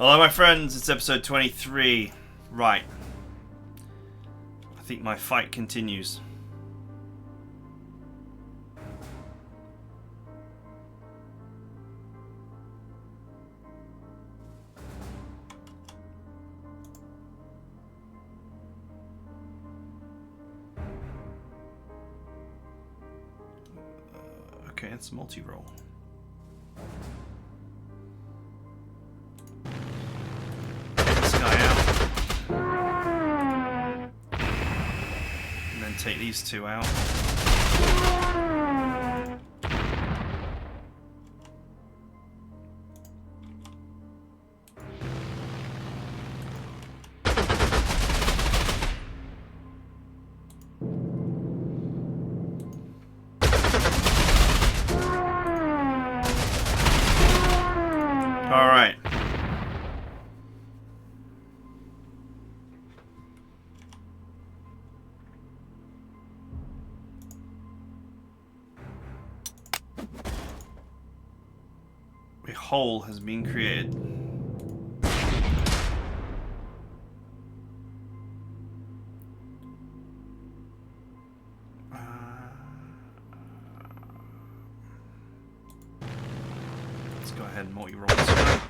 Hello my friends, it's episode 23. Right. I think my fight continues. Okay, it's multi-roll. Take these two out. All right. A hole has been created. Let's go ahead and multi-roll this one.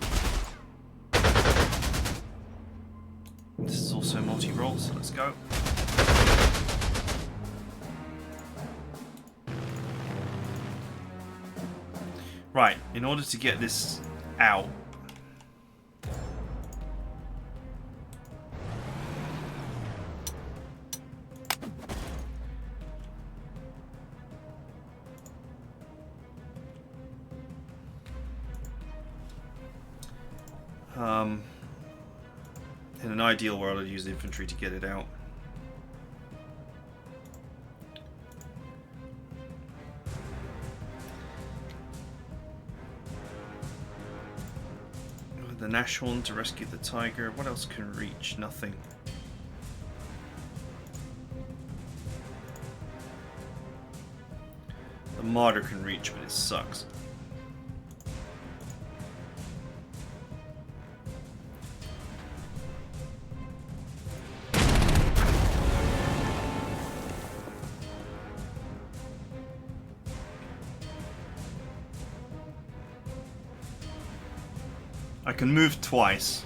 This is also multi-roll, so let's go. Right, in order to get this out, in an ideal world I'd use infantry to get it out. The Nashorn to rescue the tiger. What else can reach? Nothing. The martyr can reach, but it sucks. I can move twice.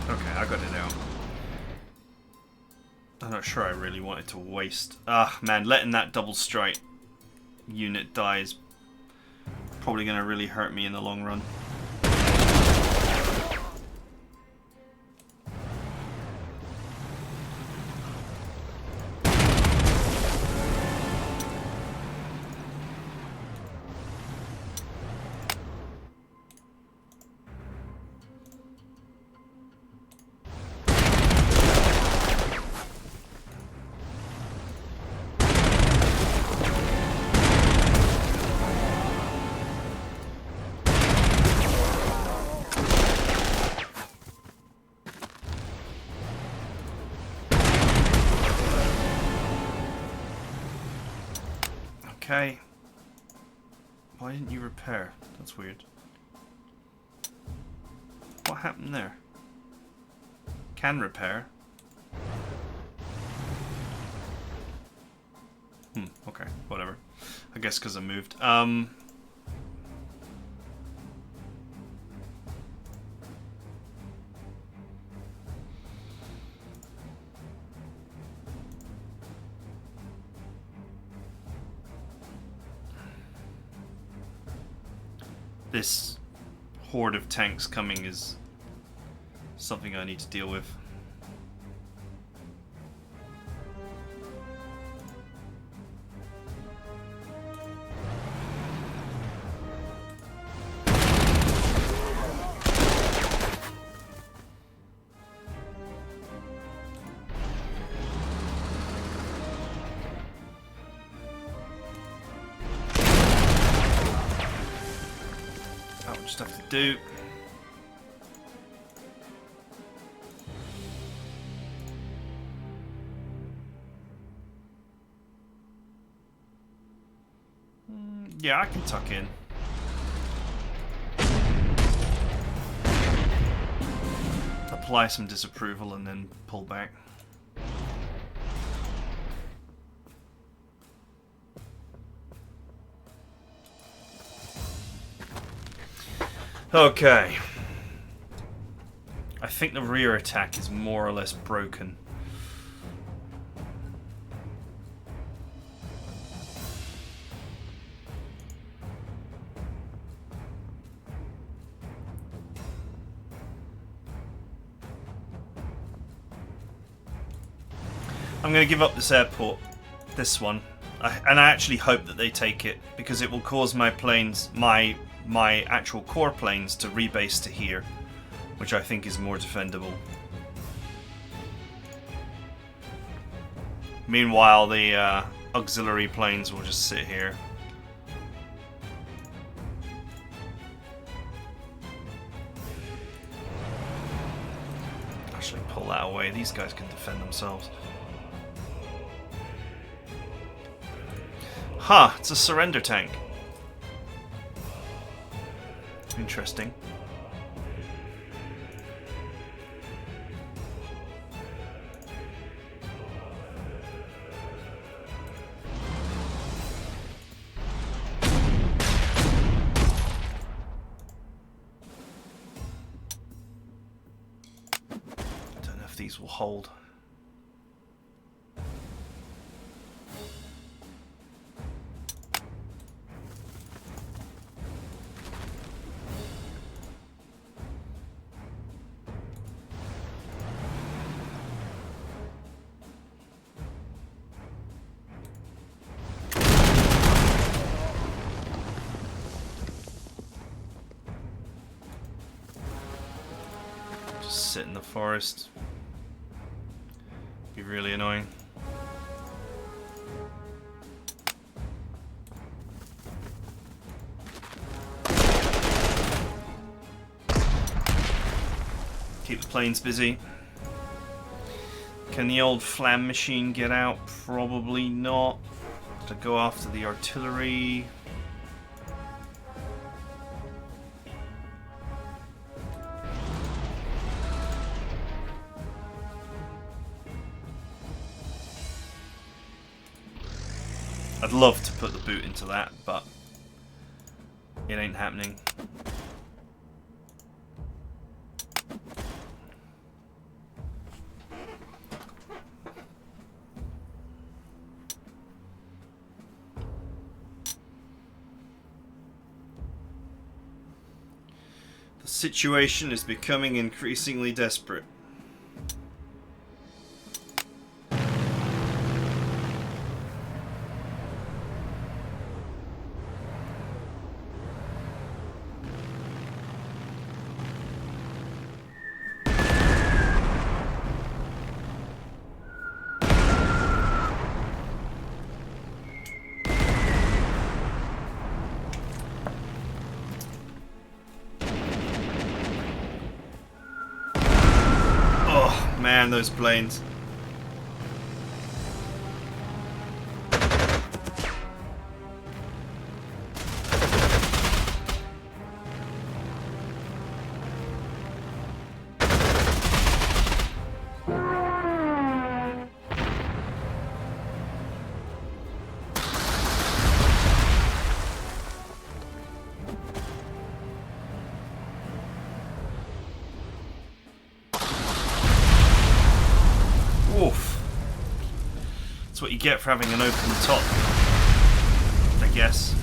Okay, I got it out. I'm not sure I really wanted to waste... Ah, man, letting that double strike unit die is probably going to really hurt me in the long run. Okay. Why didn't you repair? That's weird. What happened there? Can repair. Okay, whatever. I guess because I moved. This horde of tanks coming is something I need to deal with. just have to do. Yeah, I can tuck in. Apply some disapproval and then pull back. Okay. I think the rear attack is more or less broken. I'm going to give up this airport, this one, and I actually hope that they take it, because it will cause my planes, my actual core planes, to rebase to here, which I think is more defendable. Meanwhile, the auxiliary planes will just sit here. Actually, pull that away. These guys can defend themselves. Huh, it's a surrender tank. Interesting. I don't know if these will hold. Sit in the forest. Be really annoying. Keep the planes busy. Can the old flam machine get out? Probably not. To go after the artillery. I'd love to put the boot into that, but it ain't happening. The situation is becoming increasingly desperate. Man, those planes. What you get for having an open top, I guess.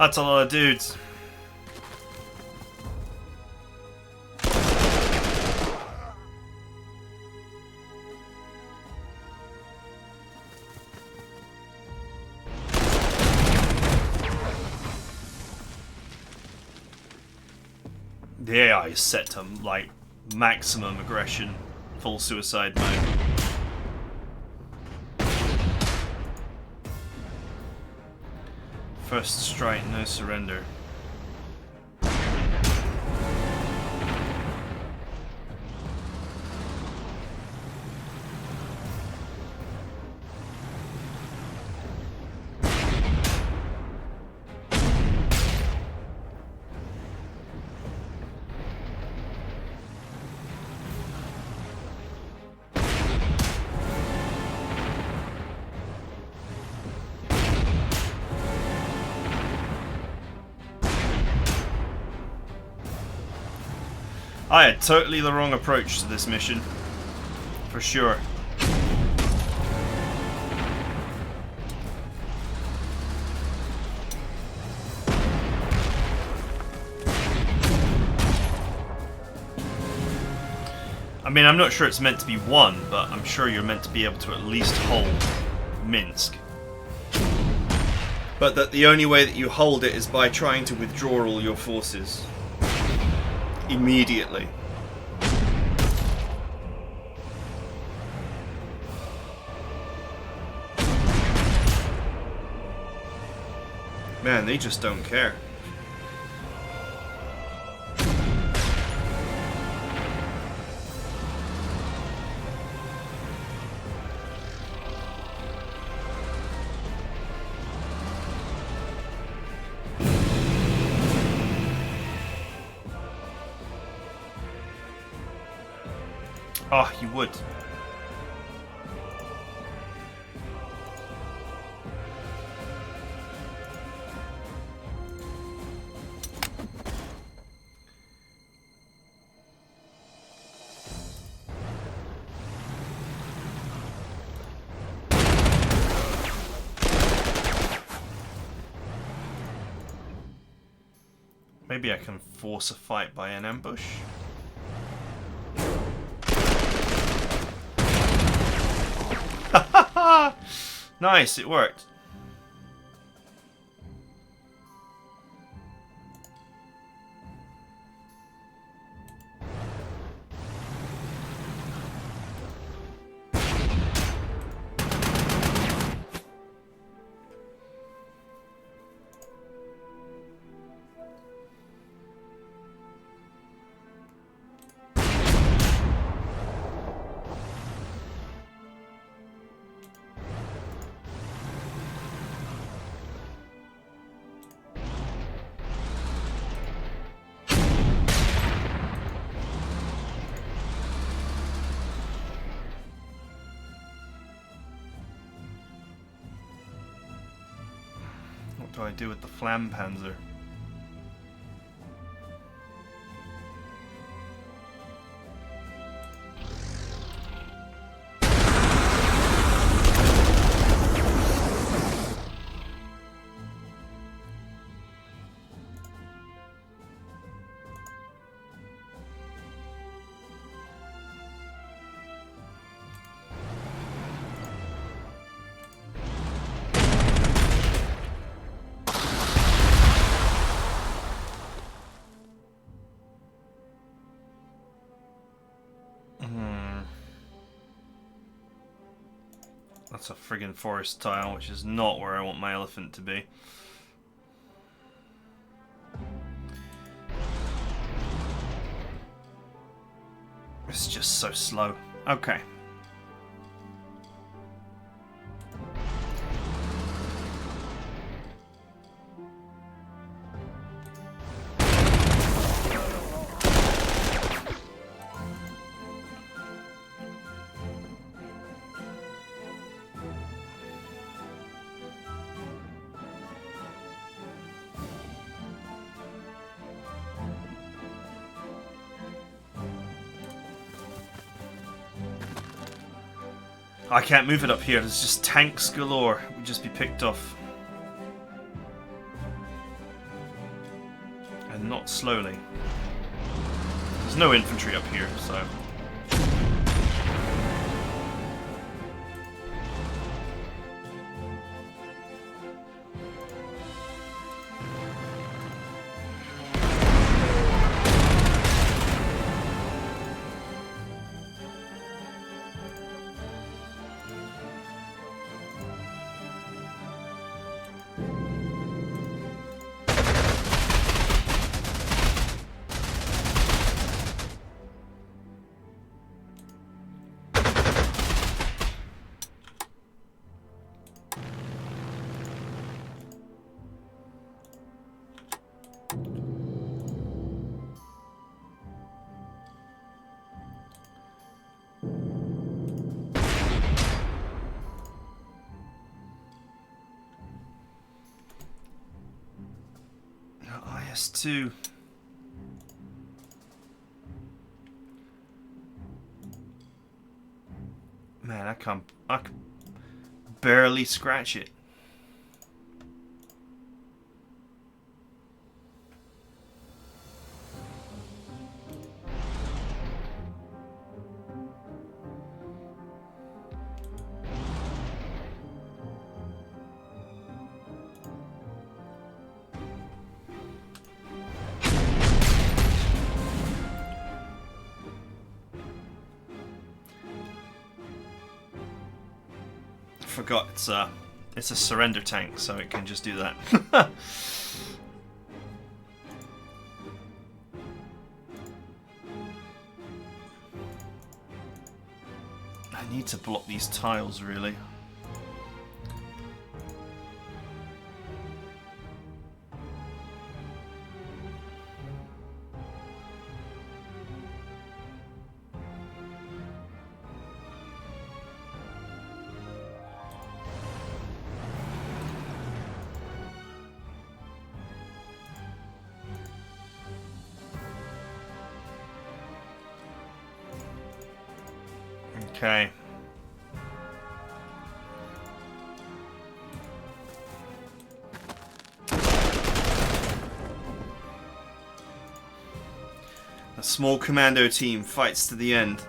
That's a lot of dudes. The AI is set to, like, maximum aggression, full suicide mode. First strike, no surrender. I had totally the wrong approach to this mission, for sure. I mean, I'm not sure it's meant to be won, but I'm sure you're meant to be able to at least hold Minsk. But that the only way that you hold it is by trying to withdraw all your forces. Immediately. Man, they just don't care. Oh, you would. Maybe I can force a fight by an ambush. Nice, it worked. What do I do with the Panzer? That's a friggin' forest tile, which is not where I want my elephant to be. It's just so slow. Okay. I can't move it up here, there's just tanks galore. We'd just be picked off. and not slowly. There's no infantry up here, so... IS-2. Man, I can barely scratch it. Forgot it's a surrender tank, so it can just do that. I need to block these tiles, really. Okay. A small commando team fights to the end.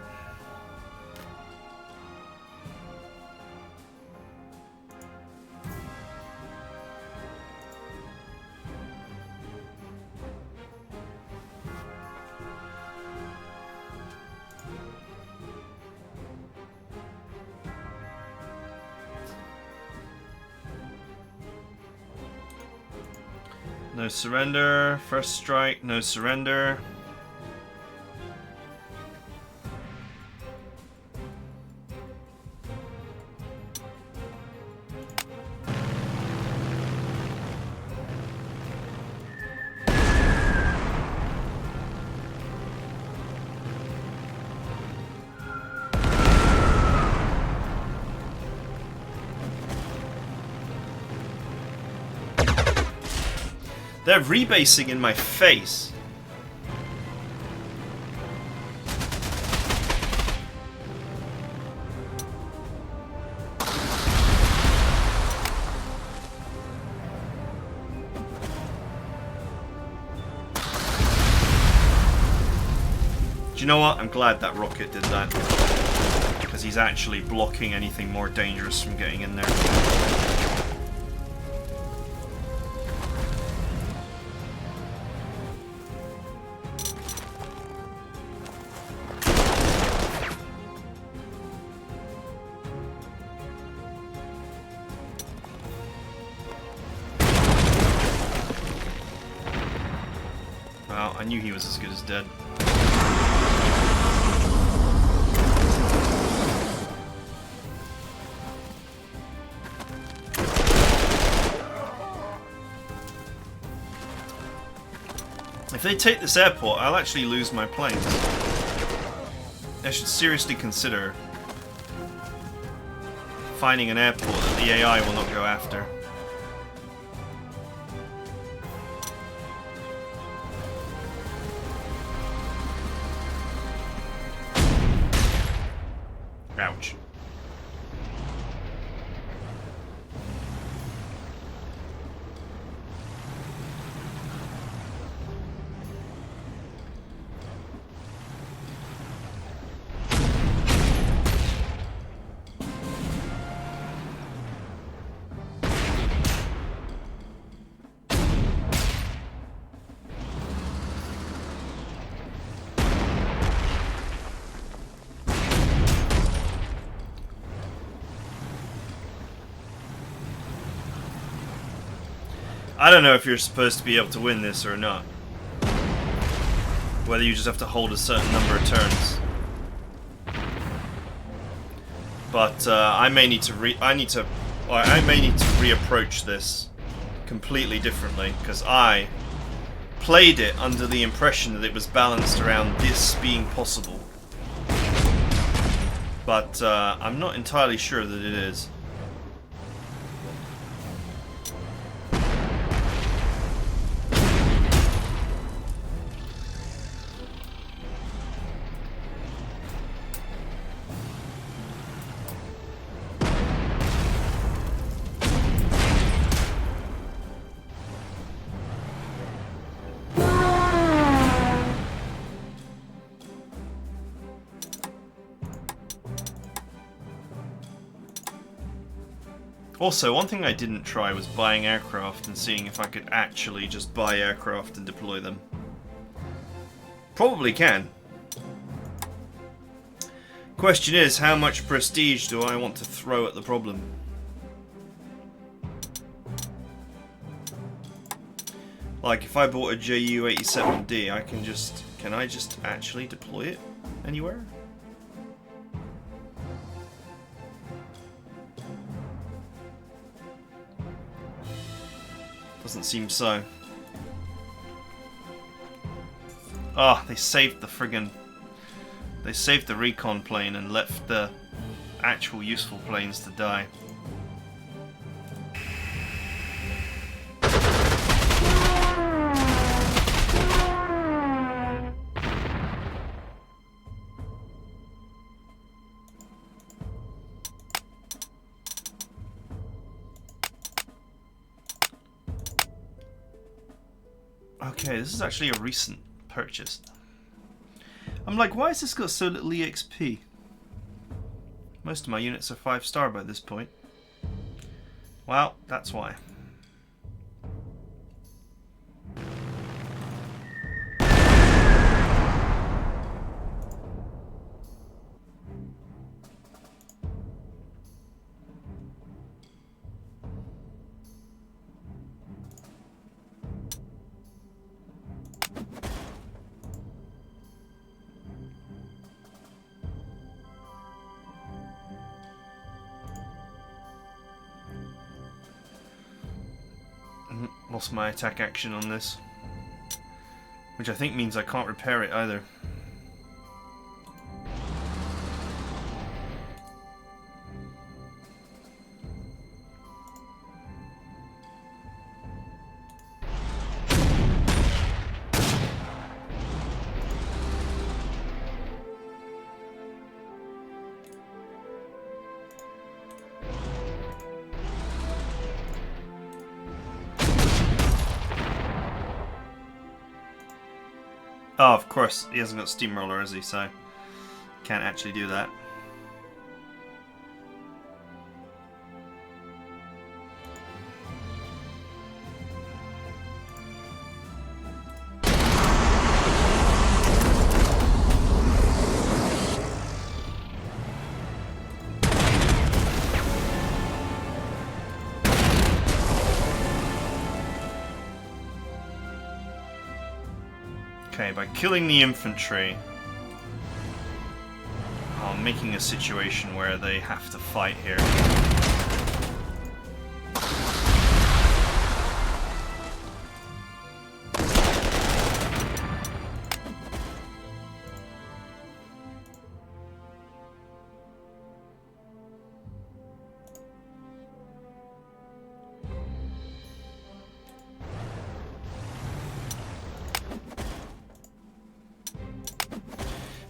No surrender. First strike, no surrender. They're rebasing in my face. Do you know what? I'm glad that rocket did that. Because he's actually blocking anything more dangerous from getting in there. Well, I knew he was as good as dead. If they take this airport, I'll actually lose my planes. I should seriously consider finding an airport that the AI will not go after. Ouch. I don't know if you're supposed to be able to win this or not. Whether you just have to hold a certain number of turns. But I may need to reapproach this completely differently, because I played it under the impression that it was balanced around this being possible. But I'm not entirely sure that it is. Also, one thing I didn't try was buying aircraft and seeing if I could actually just buy aircraft and deploy them. Probably can. Question is, how much prestige do I want to throw at the problem? Like, if I bought a Ju-87D, can I just actually deploy it anywhere? Doesn't seem so. Ah, they saved the friggin'... They saved the recon plane and left the actual useful planes to die. Okay, this is actually a recent purchase. I'm like, why has this got so little EXP? Most of my units are 5-star by this point. Well, that's why. Lost my attack action on this, which I think means I can't repair it either. Oh, of course, he hasn't got Steamroller, has he? So, can't actually do that. Okay, by killing the infantry, I'm making a situation where they have to fight here.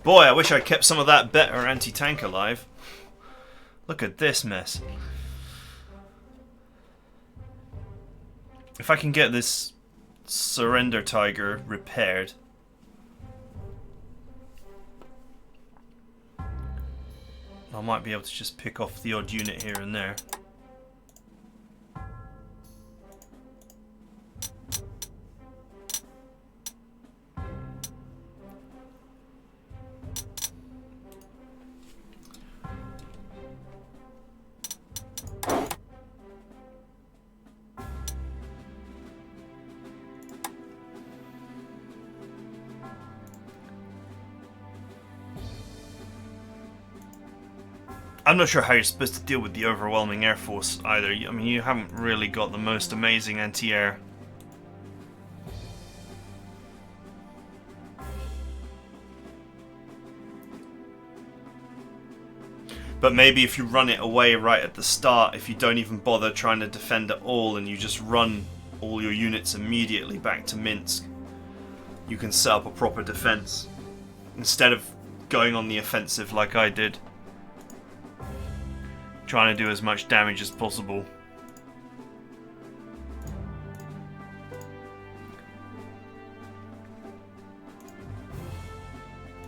Boy, I wish I kept some of that better anti-tank alive. Look at this mess. If I can get this Surrender Tiger repaired, I might be able to just pick off the odd unit here and there. I'm not sure how you're supposed to deal with the overwhelming air force either. I mean, you haven't really got the most amazing anti-air. But maybe if you run it away right at the start, if you don't even bother trying to defend at all and you just run all your units immediately back to Minsk, you can set up a proper defense instead of going on the offensive like I did, trying to do as much damage as possible.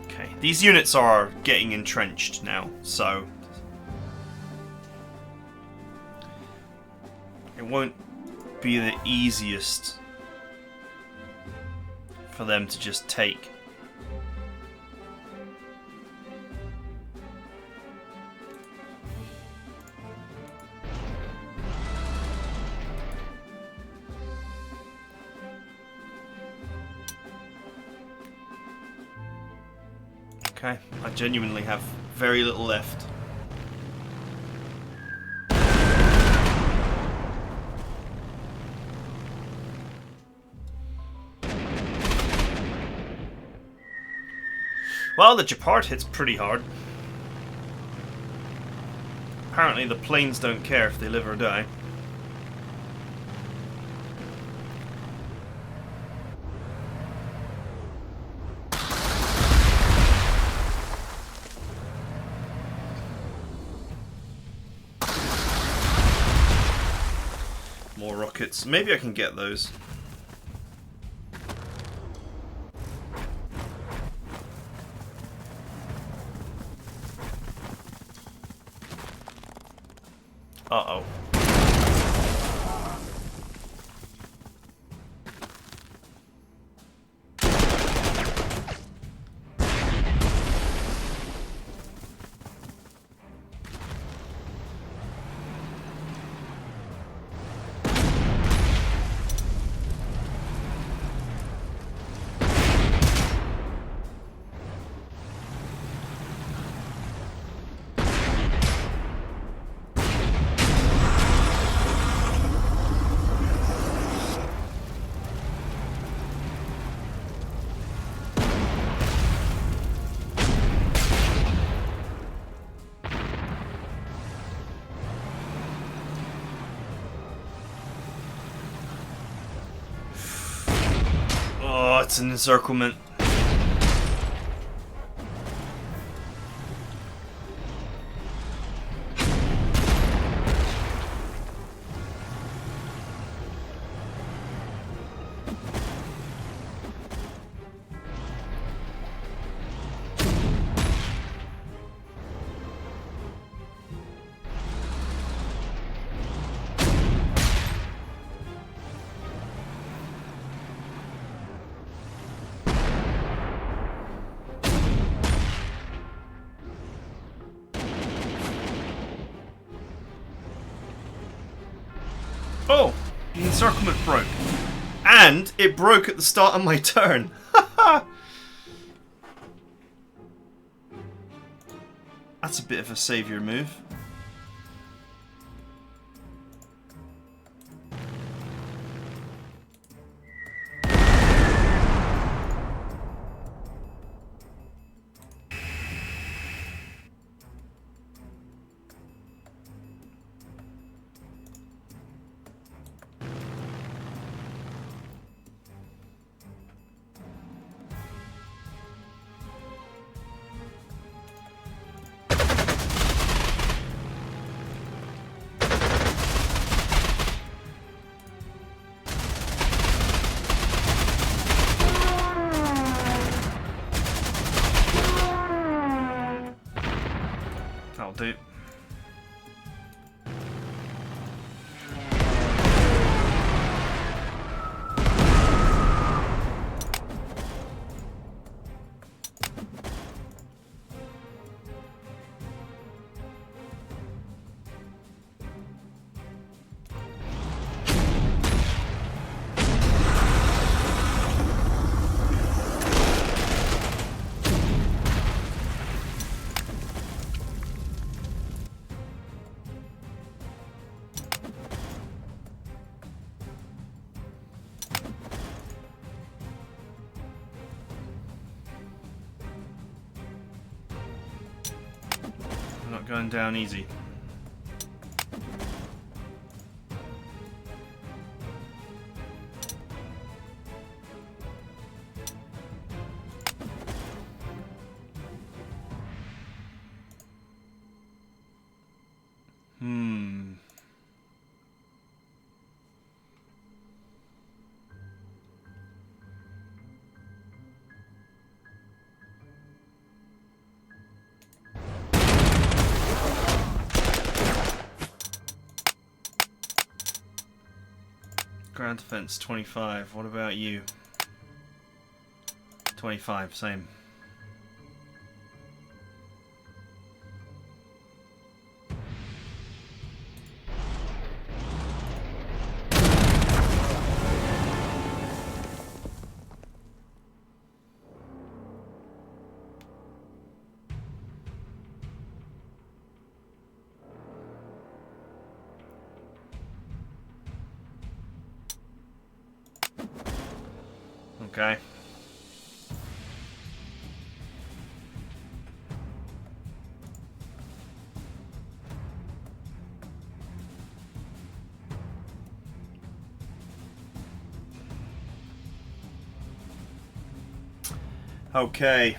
Okay, these units are getting entrenched now, so it won't be the easiest for them to just take. Okay, I genuinely have very little left. Well, the Gepard hits pretty hard. Apparently the planes don't care if they live or die. More rockets. Maybe I can get those. Uh-oh. Oh, it's an encirclement. Oh, the encirclement broke. And it broke at the start of my turn. That's a bit of a saviour move. That'll do. not going down easy. Ground defense 25. What about you? 25, same. Okay. Okay.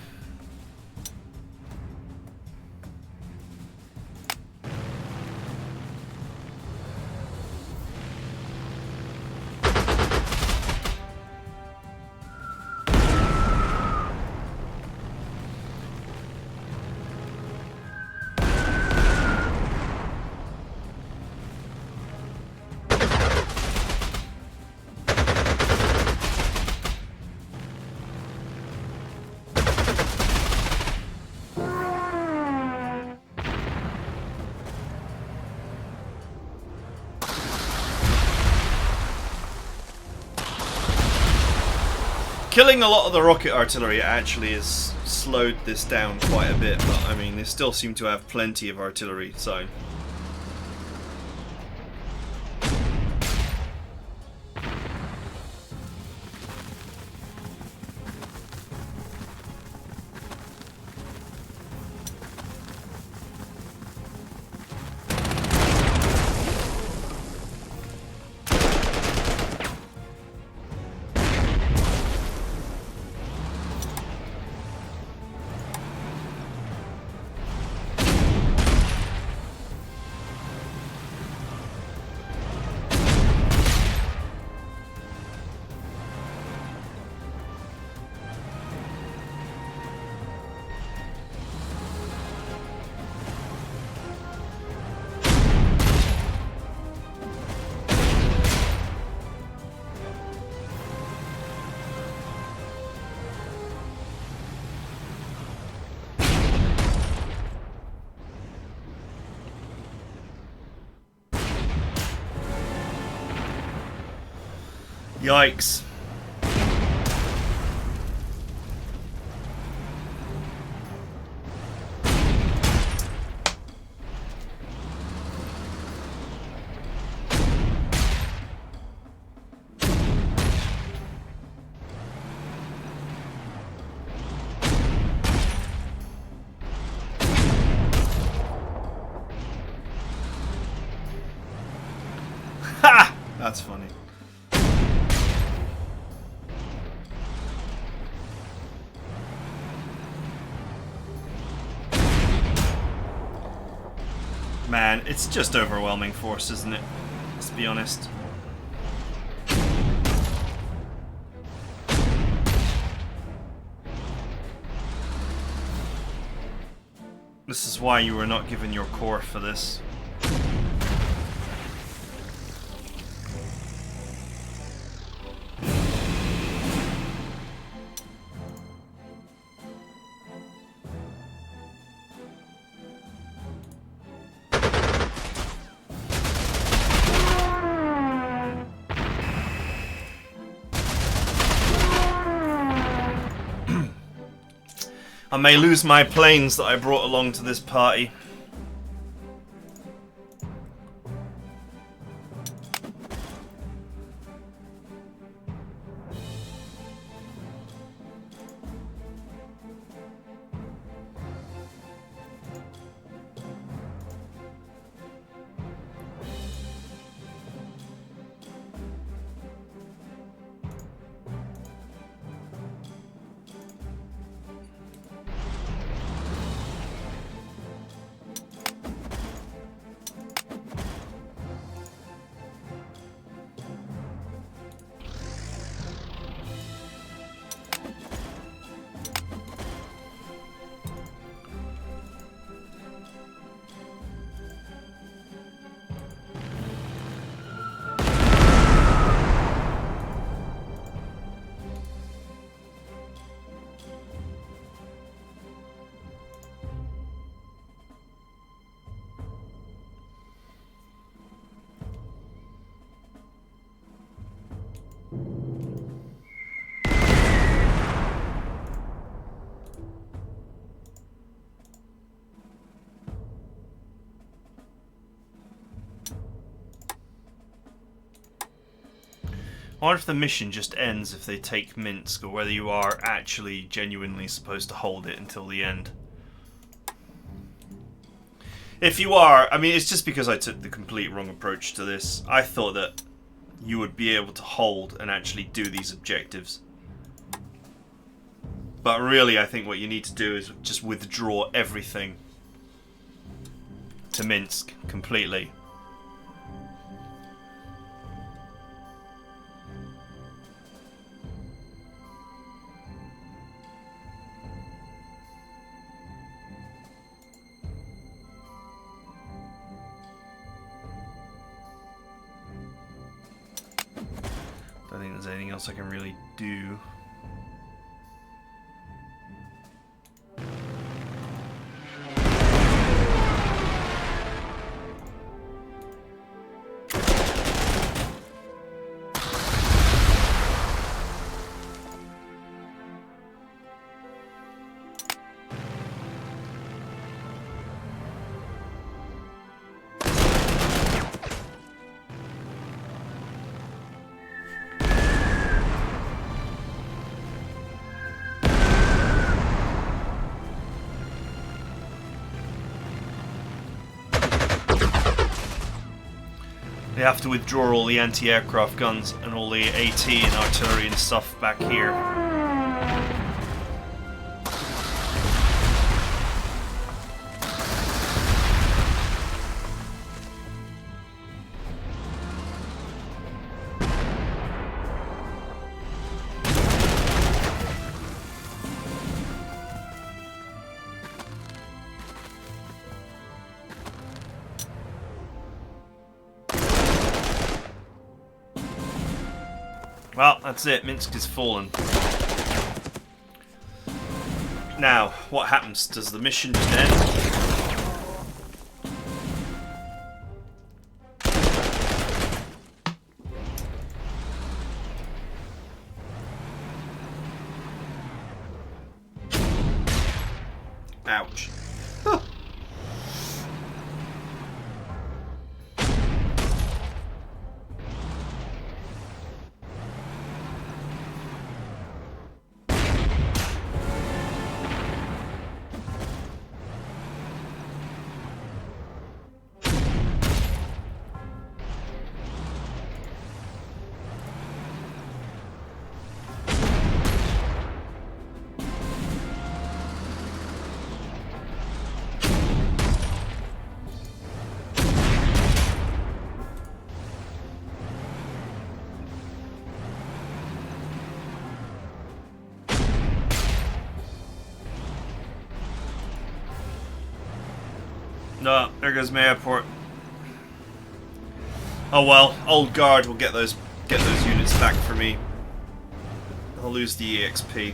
Killing a lot of the rocket artillery actually has slowed this down quite a bit, but I mean, they still seem to have plenty of artillery, so... Yikes. Ha! That's funny. Man, it's just overwhelming force, isn't it? Let's be honest. This is why you were not given your core for this. I may lose my planes that I brought along to this party. wonder if the mission just ends if they take Minsk, or whether you are actually genuinely supposed to hold it until the end. If you are, I mean, it's just because I took the complete wrong approach to this. I thought that you would be able to hold and actually do these objectives. But really, I think what you need to do is just withdraw everything to Minsk completely. Don't think there's anything else I can really do. They have to withdraw all the anti-aircraft guns and all the AT and artillery and stuff back here. Well, that's it. Minsk is fallen. Now, what happens? Does the mission just end? Ouch. Huh. No, there goes my airport. Oh well, old guard will get those units back for me. I'll lose the EXP.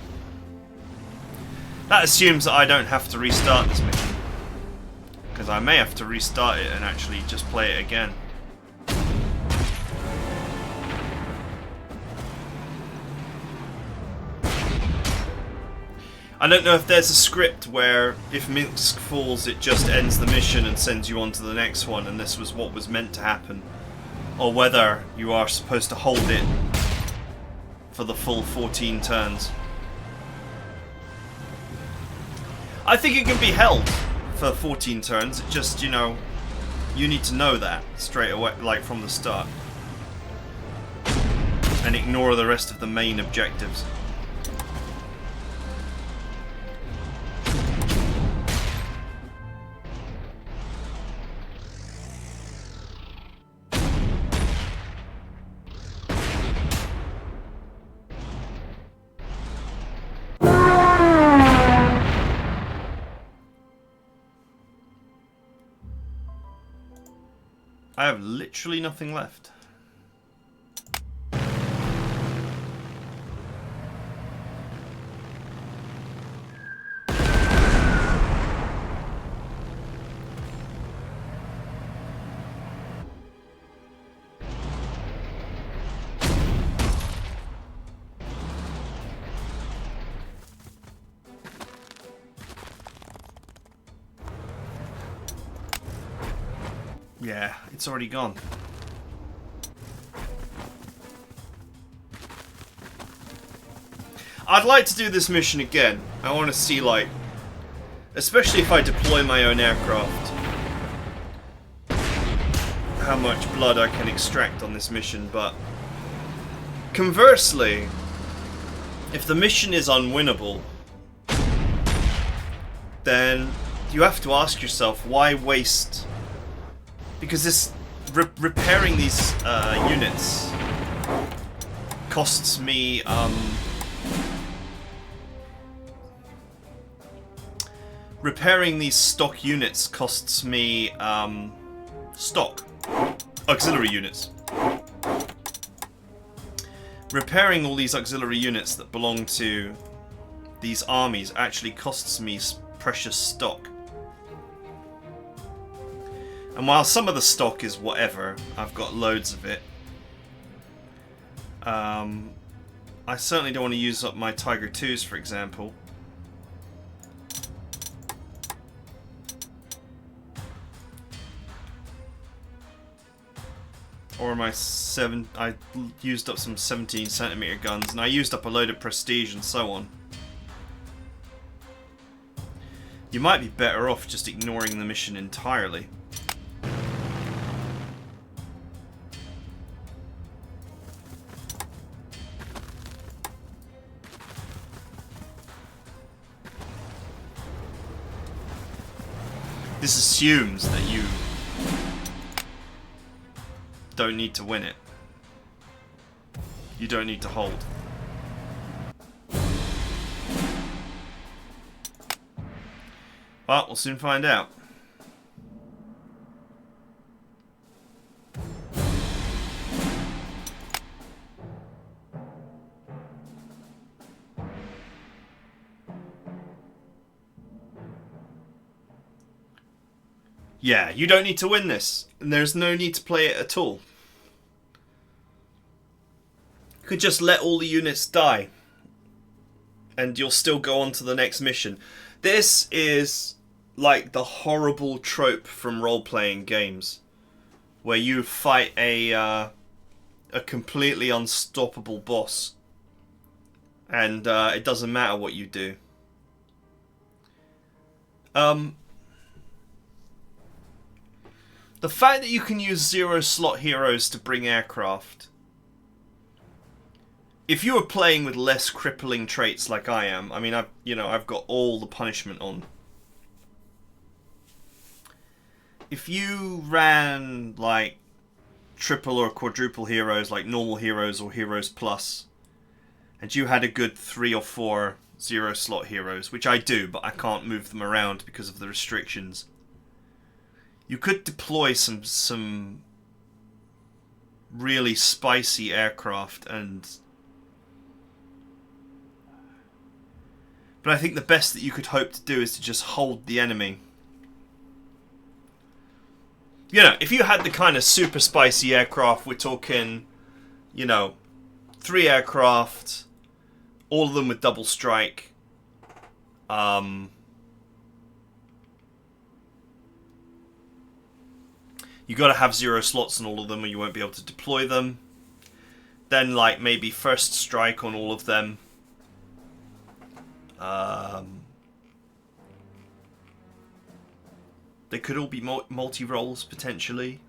That assumes that I don't have to restart this mission, because I may have to restart it and actually just play it again. I don't know if there's a script where if Minsk falls it just ends the mission and sends you on to the next one and this was what was meant to happen, or whether you are supposed to hold it for the full 14 turns. I think it can be held for 14 turns, it just, you know, you need to know that straight away, like from the start, and ignore the rest of the main objectives. I have literally nothing left. Yeah, it's already gone. I'd like to do this mission again. I want to see, like, especially if I deploy my own aircraft, how much blood I can extract on this mission. But conversely, if the mission is unwinnable, then you have to ask yourself, why waste? Because this repairing these units costs me repairing these stock units costs me stock auxiliary units. Repairing all these auxiliary units that belong to these armies actually costs me precious stock. And while some of the stock is whatever, I've got loads of it, I certainly don't want to use up my Tiger 2s, for example. Or my I used up some 17cm guns, and I used up a load of prestige and so on. You might be better off just ignoring the mission entirely. This assumes that you don't need to win it. You don't need to hold. Well, we'll soon find out. Yeah, you don't need to win this, and there's no need to play it at all. You could just let all the units die, and you'll still go on to the next mission. This is like the horrible trope from role-playing games, where you fight a completely unstoppable boss, and it doesn't matter what you do. The fact that you can use 0-slot heroes to bring aircraft, if you were playing with less crippling traits like I am, I mean, I've got all the punishment on. If you ran like triple or quadruple heroes, like normal heroes or heroes plus, and you had a good 3 or 4 0-slot heroes, which I do, but I can't move them around because of the restrictions, you could deploy some really spicy aircraft, but I think the best that you could hope to do is to just hold the enemy. You know, if you had the kind of super spicy aircraft, we're talking, 3 aircraft, all of them with double strike, you got to have 0 slots on all of them or you won't be able to deploy them. Then, like, maybe first strike on all of them. They could all be multi-rolls, potentially.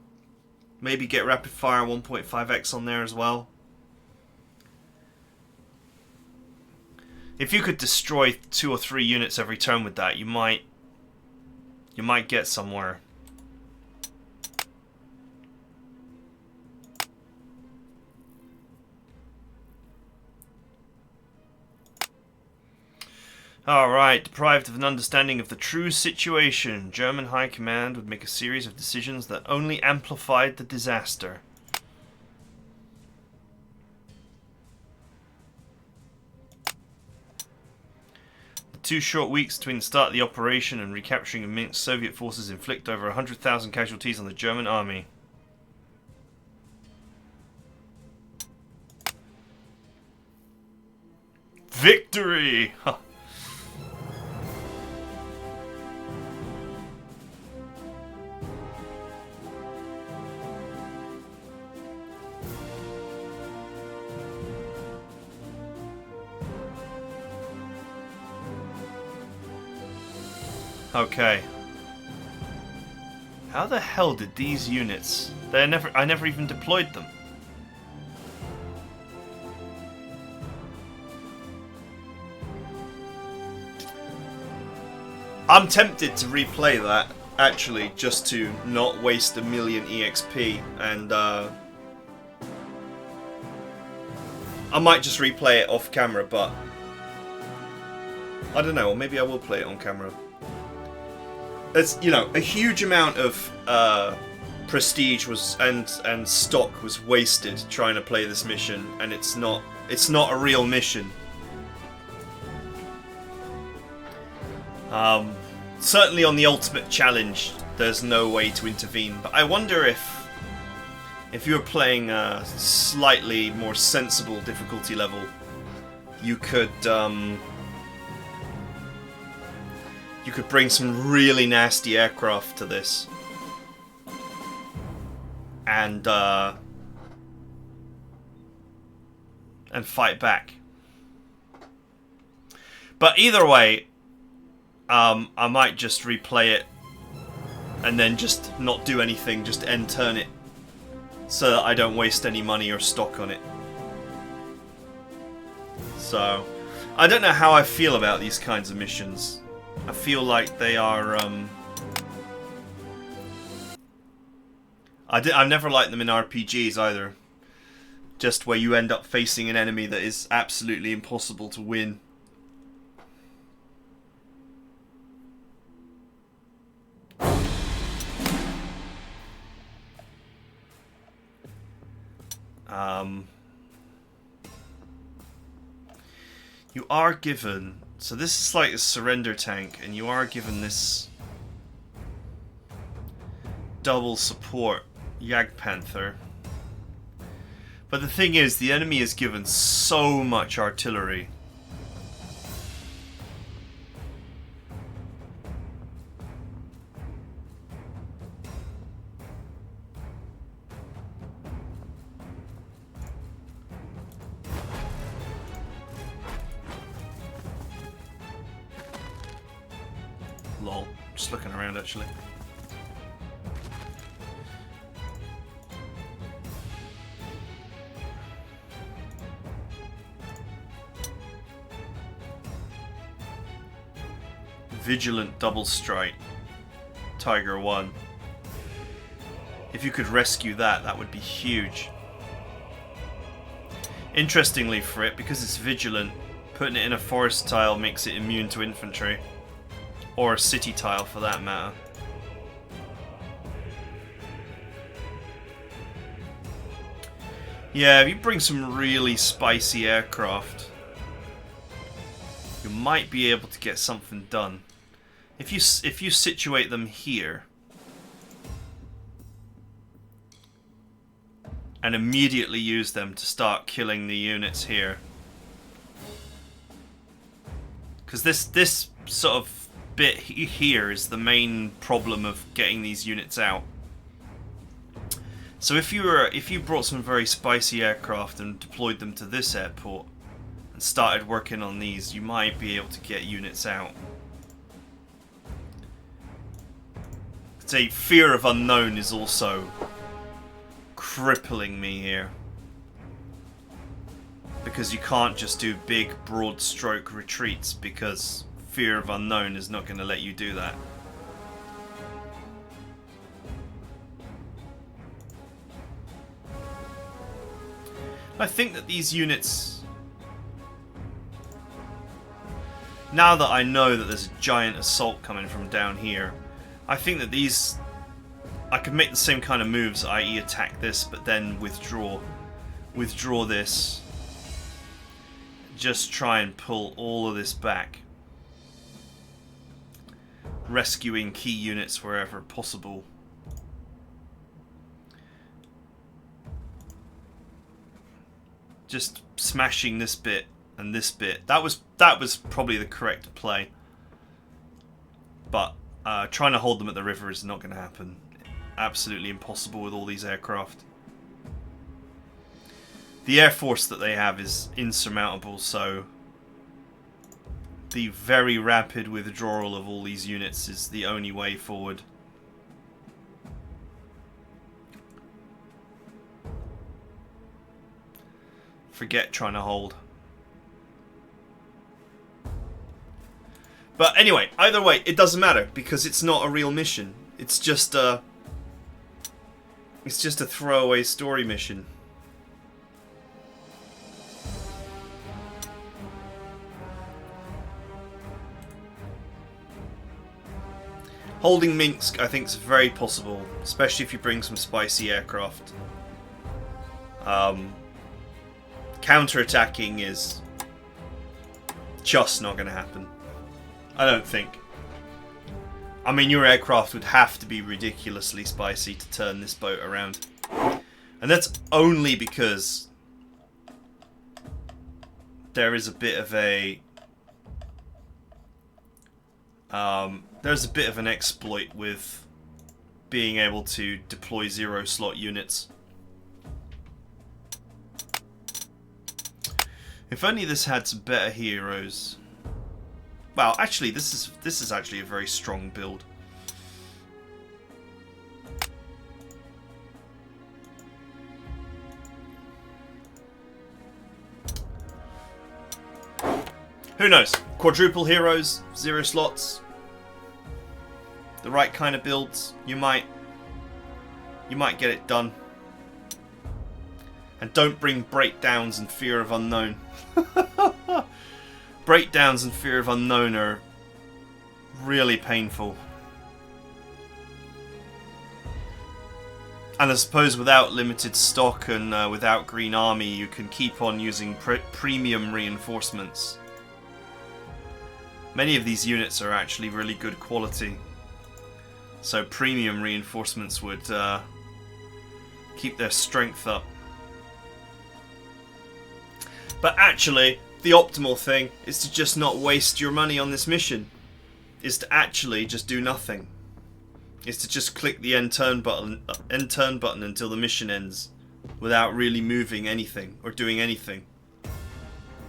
Maybe get rapid fire 1.5x on there as well. If you could destroy 2 or 3 units every turn with that, you might get somewhere. Alright, deprived of an understanding of the true situation, German High Command would make a series of decisions that only amplified the disaster. The 2 short weeks between the start of the operation and recapturing of Minsk, Soviet forces inflict over 100,000 casualties on the German army. Victory! Okay. How the hell did these units... I never even deployed them. I'm tempted to replay that, actually, just to not waste 1,000,000 EXP, and I might just replay it off camera, but I don't know, or maybe I will play it on camera. It's, you know, a huge amount of prestige was and stock was wasted trying to play this mission, and it's not a real mission. Certainly on the ultimate challenge, there's no way to intervene. But I wonder if you were playing a slightly more sensible difficulty level, you could bring some really nasty aircraft to this, and fight back. But either way, I might just replay it and then just not do anything, just end turn it, so that I don't waste any money or stock on it. So, I don't know how I feel about these kinds of missions. I feel like they are, I've never liked them in RPGs either. Just where you end up facing an enemy that is absolutely impossible to win. You are given... So this is like a surrender tank, and you are given this double support Jagdpanther. But the thing is, the enemy is given so much artillery. Lol, just looking around actually. Vigilant double strike, Tiger 1. If you could rescue that, that would be huge. Interestingly for it, because it's vigilant, putting it in a forest tile makes it immune to infantry. Or a city tile for that matter. Yeah, if you bring some really spicy aircraft, you might be able to get something done. If you situate them here and immediately use them to start killing the units here, because this sort of bit here is the main problem of getting these units out. So if you brought some very spicy aircraft and deployed them to this airport and started working on these, you might be able to get units out. Say fear of unknown is also crippling me here, because you can't just do big broad stroke retreats, because fear of unknown is not going to let you do that. I think that these units, now that I know that there's a giant assault coming from down here, I think that these, I could make the same kind of moves, i.e. attack this, but then withdraw this, just try and pull all of this back, rescuing key units wherever possible. Just smashing this bit and this bit. That was probably the correct play. But trying to hold them at the river is not going to happen. Absolutely impossible with all these aircraft. The air force that they have is insurmountable, so the very rapid withdrawal of all these units is the only way forward. Forget trying to hold. But anyway, either way, it doesn't matter because it's not a real mission. It's just a throwaway story mission. Holding Minsk, I think, is very possible, especially if you bring some spicy aircraft. Counter-attacking is just not going to happen. I don't think. I mean, your aircraft would have to be ridiculously spicy to turn this boat around. And that's only because there is a bit of a... there's a bit of an exploit with being able to deploy zero-slot units. If only this had some better heroes. Well, actually, this is actually a very strong build. Who knows? Quadruple heroes, 0 slots. The right kind of builds, you might get it done. And don't bring breakdowns and fear of unknown. Breakdowns and fear of unknown are really painful. And I suppose without limited stock and without Green Army, you can keep on using premium reinforcements. Many of these units are actually really good quality. So premium reinforcements would keep their strength up. But actually, the optimal thing is to just not waste your money on this mission. Is to actually just do nothing. Is to just click the end turn button until the mission ends, without really moving anything or doing anything.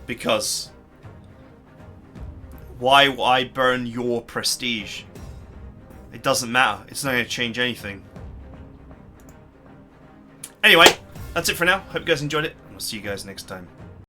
Because why burn your prestige? It doesn't matter. It's not going to change anything. Anyway, that's it for now. Hope you guys enjoyed it. And we'll see you guys next time.